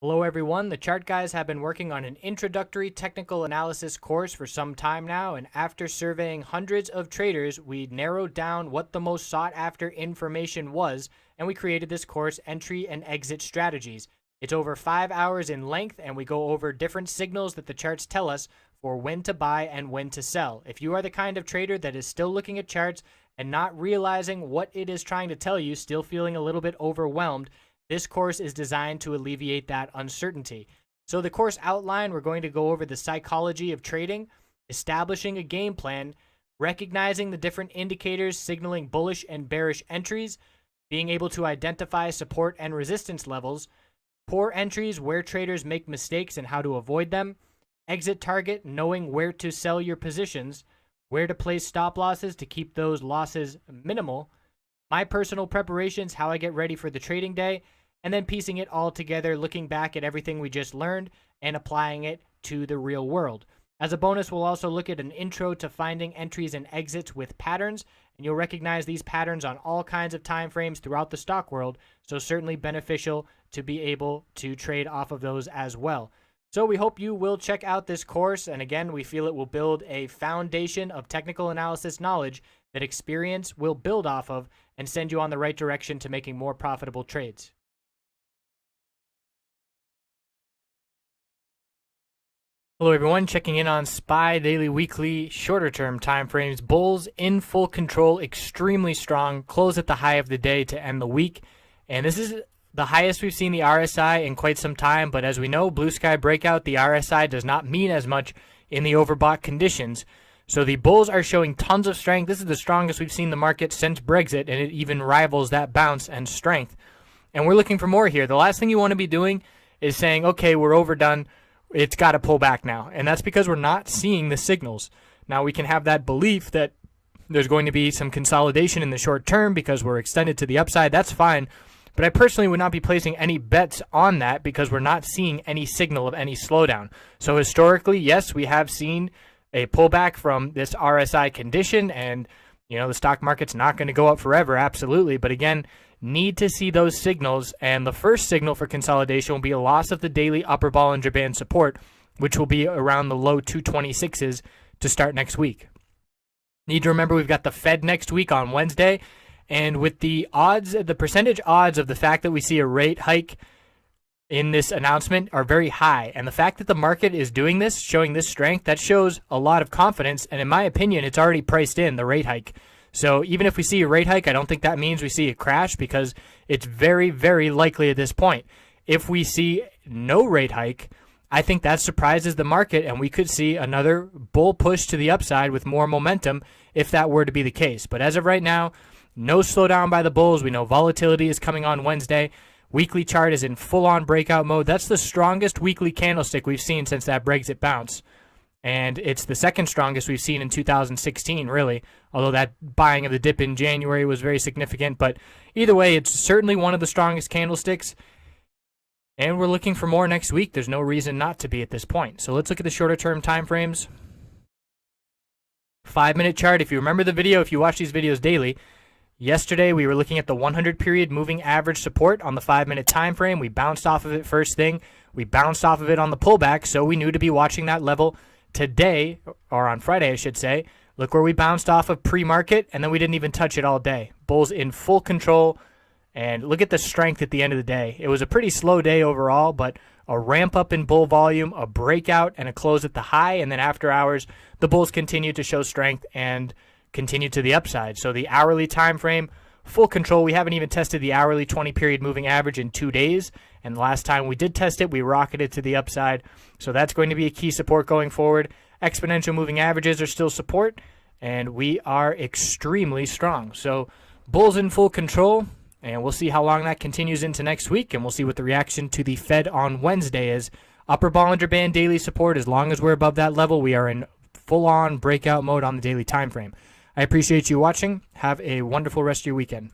Hello everyone, the chart guys have been working on an introductory technical analysis course for some time now, and after surveying hundreds of traders, we narrowed down what the most sought after information was, and we created this course, Entry and Exit Strategies. It's over 5 hours in length, and we go over different signals that the charts tell us for when to buy and when to sell. If you are the kind of trader that is still looking at charts and not realizing what it is trying to tell you, still feeling a little bit overwhelmed, this course is designed to alleviate that uncertainty. So the course outline, we're going to go over the psychology of trading, establishing a game plan, recognizing the different indicators signaling bullish and bearish entries, being able to identify support and resistance levels, poor entries where traders make mistakes and how to avoid them, exit target, knowing where to sell your positions, where to place stop losses to keep those losses minimal, my personal preparations, how I get ready for the trading day, and then piecing it all together, looking back at everything we just learned and applying it to the real world. As a bonus, we'll also look at an intro to finding entries and exits with patterns, and you'll recognize these patterns on all kinds of time frames throughout the stock world, so certainly beneficial to be able to trade off of those as well. So we hope you will check out this course, and again, we feel it will build a foundation of technical analysis knowledge that experience will build off of and send you on the right direction to making more profitable trades. Hello everyone, checking in on SPY daily, weekly, shorter term time frames. Bulls in full control, extremely strong, close at the high of the day to end the week. And this is the highest we've seen the RSI in quite some time, but as we know, blue sky breakout, the RSI does not mean as much in the overbought conditions. So the bulls are showing tons of strength. This is the strongest we've seen the market since Brexit, and it even rivals that bounce and strength. And we're looking for more here. The last thing you want to be doing is saying, okay, we're overdone. It's got to pull back now. And that's because we're not seeing the signals. Now, we can have that belief that there's going to be some consolidation in the short term because we're extended to the upside. That's fine. But I personally would not be placing any bets on that because we're not seeing any signal of any slowdown. So historically, yes, we have seen a pullback from this RSI condition, and the stock market's not going to go up forever, absolutely. But again, need to see those signals, and the first signal for consolidation will be a loss of the daily upper Bollinger Band support, which will be around the low 226s to start next week. Need to remember we've got the Fed next week on Wednesday, and with the odds, the percentage odds of the fact that we see a rate hike in this announcement are very high, and the fact that the market is doing this, showing this strength, that shows a lot of confidence, and in my opinion, it's already priced in, the rate hike. So even if we see a rate hike, I don't think that means we see a crash because it's very, very likely at this point. If we see no rate hike, I think that surprises the market, and we could see another bull push to the upside with more momentum if that were to be the case. But as of right now, no slowdown by the bulls. We know volatility is coming on Wednesday. Weekly chart is in full-on breakout mode. That's the strongest weekly candlestick we've seen since that Brexit bounce. And it's the second strongest we've seen in 2016, really, although that buying of the dip in January was very significant. But either way, it's certainly one of the strongest candlesticks, and we're looking for more next week. There's no reason not to be at this point. So let's look at the shorter-term time frames. 5-minute chart. If you remember the video, if you watch these videos daily, yesterday we were looking at the 100-period moving average support on the 5-minute time frame. We bounced off of it first thing. We bounced off of it on the pullback, so we knew to be watching that level. Today, or on Friday, I should say, look where we bounced off of pre-market, and then we didn't even touch it all day. Bulls in full control, and look at the strength at the end of the day. It was a pretty slow day overall, but a ramp up in bull volume, a breakout, and a close at the high, and then after hours, the bulls continued to show strength and continue to the upside. So the hourly time frame, full control. We haven't even tested the hourly 20-period moving average in 2 days. And the last time we did test it, we rocketed to the upside. So that's going to be a key support going forward. Exponential moving averages are still support, and we are extremely strong. So bulls in full control, and we'll see how long that continues into next week, and we'll see what the reaction to the Fed on Wednesday is. Upper Bollinger Band daily support, as long as we're above that level, we are in full-on breakout mode on the daily time frame. I appreciate you watching. Have a wonderful rest of your weekend.